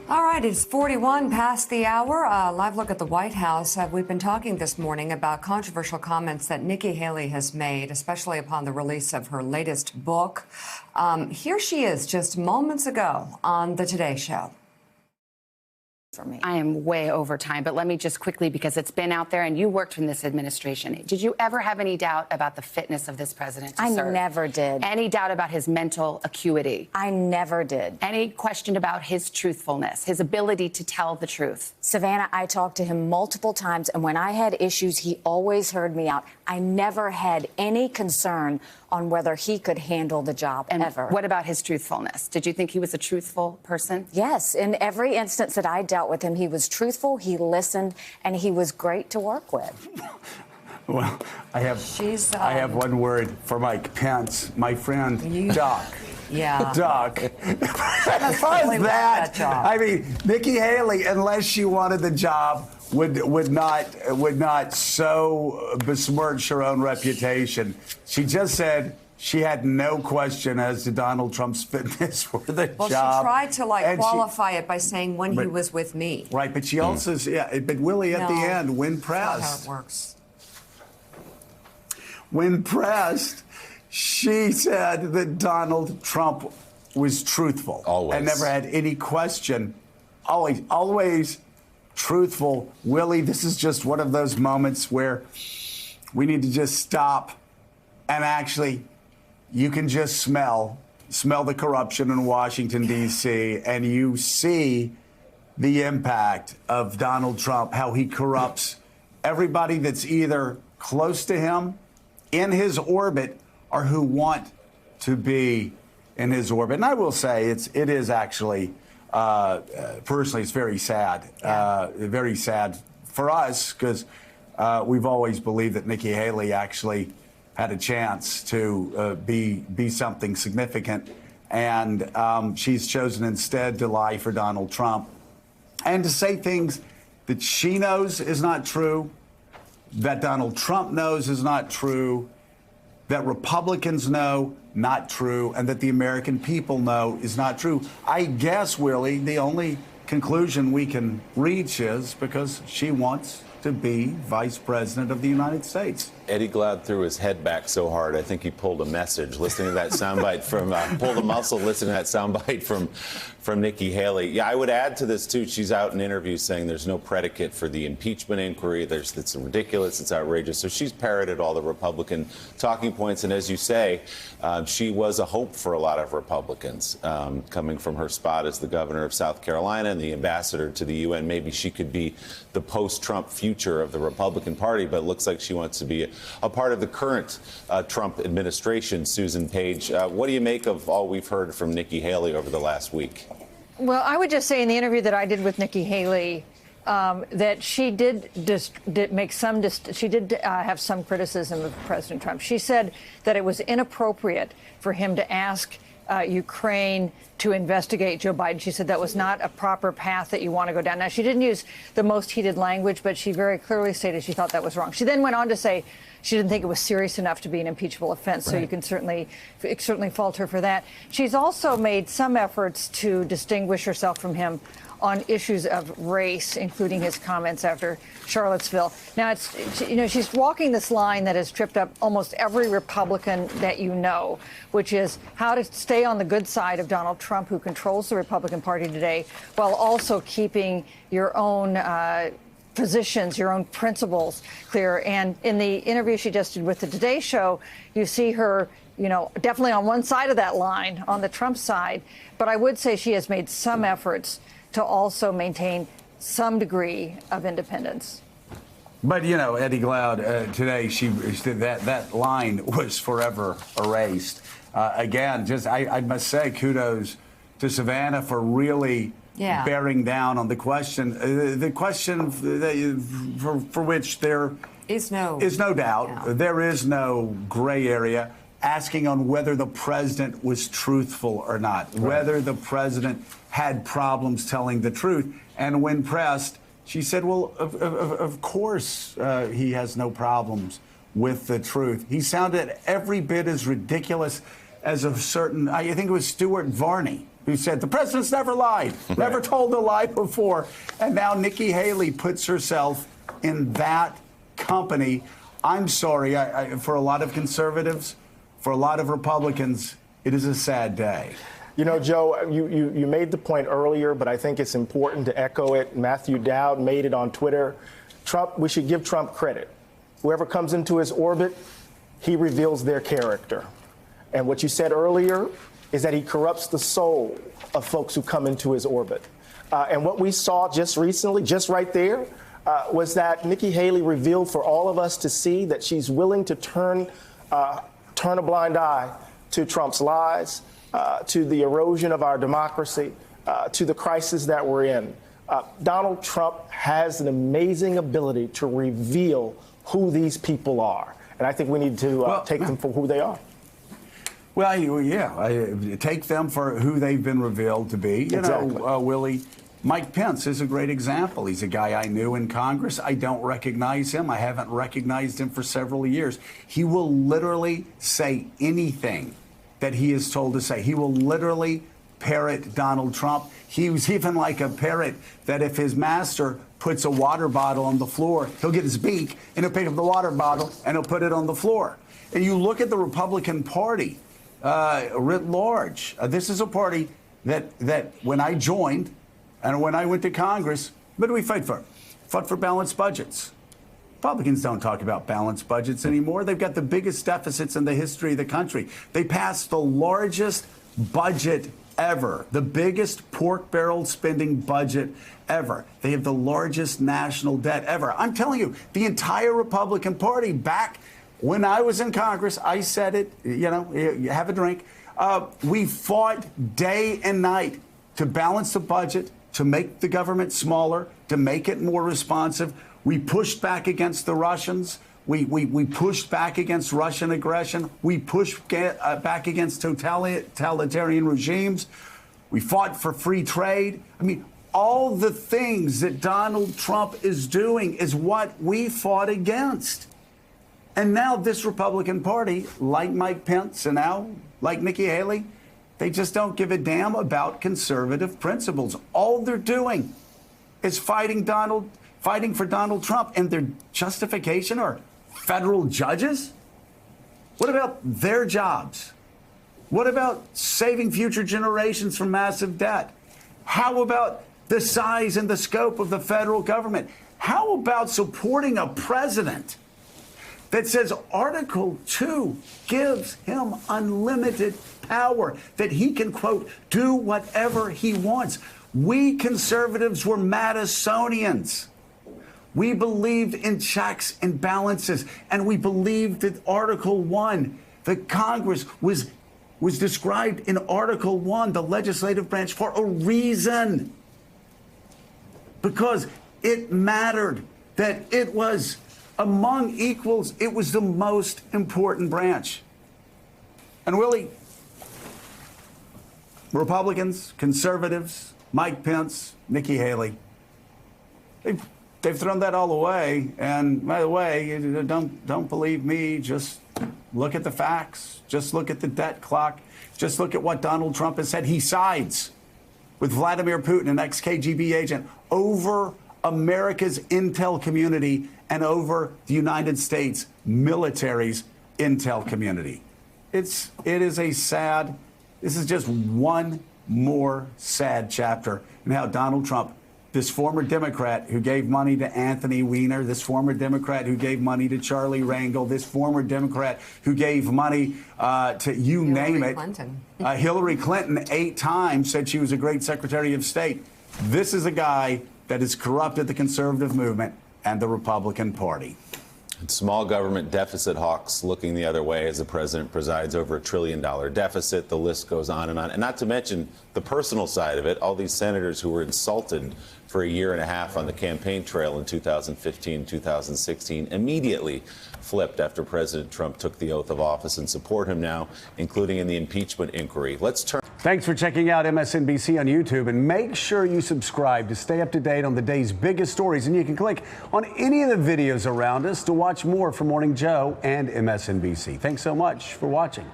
All right, it's 41 past the hour. Live look at the White House. We've been talking this morning about controversial comments that Nikki Haley has made, especially upon the release of her latest book. Here she is just moments ago on the Today Show. For me. I am way over time, but let me just quickly, because it's been out there and you worked in this administration. Did you ever have any doubt about the fitness of this president to serve? I never did. Any doubt about his mental acuity? I never did. Any question about his truthfulness, his ability to tell the truth? Savannah, I talked to him multiple times, and when I had issues, he always heard me out. I never had any concern on whether he could handle the job, and ever. What about his truthfulness? Did you think he was a truthful person? Yes. In every instance that I dealt with him, he was truthful, he listened, and he was great to work with. Well, I have one word for Mike Pence, my friend, Duck. Yeah. Duck. As far as that, I mean, Nikki Haley, unless she wanted the job, would not so besmirch her own reputation. She just said she had no question as to Donald Trump's fitness for the job. Well, she tried to qualify it by saying when he was with me. Right, but she also, but Willie, at the end, when pressed, that's not how it works. When pressed, she said that Donald Trump was truthful. Always. And never had any question. Always truthful. Willie, this is just one of those moments where we need to just stop and actually, you can just smell the corruption in Washington, D.C., and you see the impact of Donald Trump, how he corrupts everybody that's either close to him, in his orbit, or who want to be in his orbit. And I will say it is actually, personally, it's very sad. Very sad for us, because we've always believed that Nikki Haley actually had a chance to be something significant. And she's chosen instead to lie for Donald Trump and to say things that she knows is not true, that Donald Trump knows is not true, that Republicans know not true, and that the American people know is not true. I guess, Willie, the only conclusion we can reach is because she wants to be vice president of the United States. Eddie Glaude threw his head back so hard, I think he pulled a message listening to that soundbite from, pulled a muscle listening to that soundbite from Nikki Haley. Yeah, I would add to this, too. She's out in interviews saying there's no predicate for the impeachment inquiry. It's ridiculous. It's outrageous. So she's parroted all the Republican talking points. And as you say, she was a hope for a lot of Republicans coming from her spot as the governor of South Carolina and the ambassador to the UN. Maybe she could be the post-Trump future of the Republican Party, but it looks like she wants to be a part of the current Trump administration. Susan Page, what do you make of all we've heard from Nikki Haley over the last week? Well, I would just say in the interview that I did with Nikki Haley that she did have some criticism of President Trump. She said that it was inappropriate for him to ask Ukraine to investigate Joe Biden. She said that was not a proper path that you want to go down. Now, she didn't use the most heated language, but she very clearly stated she thought that was wrong. She then went on to say she didn't think it was serious enough to be an impeachable offense. Right. So you can certainly fault her for that. She's also made some efforts to distinguish herself from him on issues of race, including his comments after Charlottesville. Now, she's walking this line that has tripped up almost every Republican that you know, which is how to stay on the good side of Donald Trump, who controls the Republican Party today, while also keeping your own positions, your own principles clear. And in the interview she just did with the Today Show, you see her, definitely on one side of that line, on the Trump side. But I would say she has made some efforts to also maintain some degree of independence. But, Eddie Glaude, today, that line was forever erased. Again, I must say kudos to Savannah for really bearing down on the question for which there is no doubt. There is no gray area. Asking on whether the president was truthful or not, whether the president had problems telling the truth. And when pressed, she said, well, of course he has no problems with the truth. He sounded every bit as ridiculous as a certain, I think it was Stuart Varney, who said the president's never lied, never told a lie before. And now Nikki Haley puts herself in that company. I'm sorry, for a lot of conservatives, for a lot of Republicans, it is a sad day. You know, Joe, you made the point earlier, but I think it's important to echo it. Matthew Dowd made it on Twitter. We should give Trump credit. Whoever comes into his orbit, he reveals their character. And what you said earlier is that he corrupts the soul of folks who come into his orbit. And what we saw just recently, just right there, was that Nikki Haley revealed for all of us to see that she's willing to turn a blind eye to Trump's lies, to the erosion of our democracy, to the crisis that we're in. Donald Trump has an amazing ability to reveal who these people are. And I think we need to take them for who they are. Well, yeah, take them for who they've been revealed to be. You know, Willie, Mike Pence is a great example. He's a guy I knew in Congress. I don't recognize him. I haven't recognized him for several years. He will literally say anything that he is told to say. He will literally parrot Donald Trump. He was even like a parrot that if his master puts a water bottle on the floor, he'll get his beak and he'll pick up the water bottle and he'll put it on the floor. And you look at the Republican Party writ large. This is a party that when I joined and when I went to Congress, what do we fight for? Fought for balanced budgets. Republicans don't talk about balanced budgets anymore. They've got the biggest deficits in the history of the country. They passed the largest budget ever, the biggest pork barrel spending budget ever. They have the largest national debt ever. I'm telling you, the entire Republican Party back when I was in Congress, I said it, you know, you have a drink. We fought day and night to balance the budget, to make the government smaller, to make it more responsive. We pushed back against the Russians. We pushed back against Russian aggression. We pushed back against totalitarian regimes. We fought for free trade. I mean, all the things that Donald Trump is doing is what we fought against. And now this Republican Party, like Mike Pence and now like Nikki Haley, they just don't give a damn about conservative principles. All they're doing is fighting for Donald Trump, and their justification are federal judges? What about their jobs? What about saving future generations from massive debt? How about the size and the scope of the federal government? How about supporting a president that says Article 2 gives him unlimited power, that he can, quote, do whatever he wants? We conservatives were Madisonians. We believed in checks and balances, and we believed that Article 1, that Congress was described in Article 1, the legislative branch, for a reason. Because it mattered, that it was among equals, it was the most important branch. And Willie, Republicans, conservatives, Mike Pence, Nikki Haley, they've thrown that all away. And by the way, don't believe me. Just look at the facts. Just look at the debt clock. Just look at what Donald Trump has said. He sides with Vladimir Putin, an ex-KGB agent, over America's intel community and over the United States military's intel community. It is a sad, this is just one more sad chapter in how Donald Trump, this former Democrat who gave money to Anthony Weiner, this former Democrat who gave money to Charlie Rangel, this former Democrat who gave money to you name it. Hillary Clinton 8 times said she was a great Secretary of State. This is a guy that has corrupted the conservative movement and the Republican Party. And small government deficit hawks looking the other way as the president presides over $1 trillion deficit. The list goes on. And not to mention the personal side of it, all these senators who were insulted for a year and a half on the campaign trail in 2015, 2016, immediately flipped after President Trump took the oath of office and support him now, including in the impeachment inquiry. Let's turn. Thanks for checking out MSNBC on YouTube, and make sure you subscribe to stay up to date on the day's biggest stories. And you can click on any of the videos around us to watch more from Morning Joe and MSNBC. Thanks so much for watching.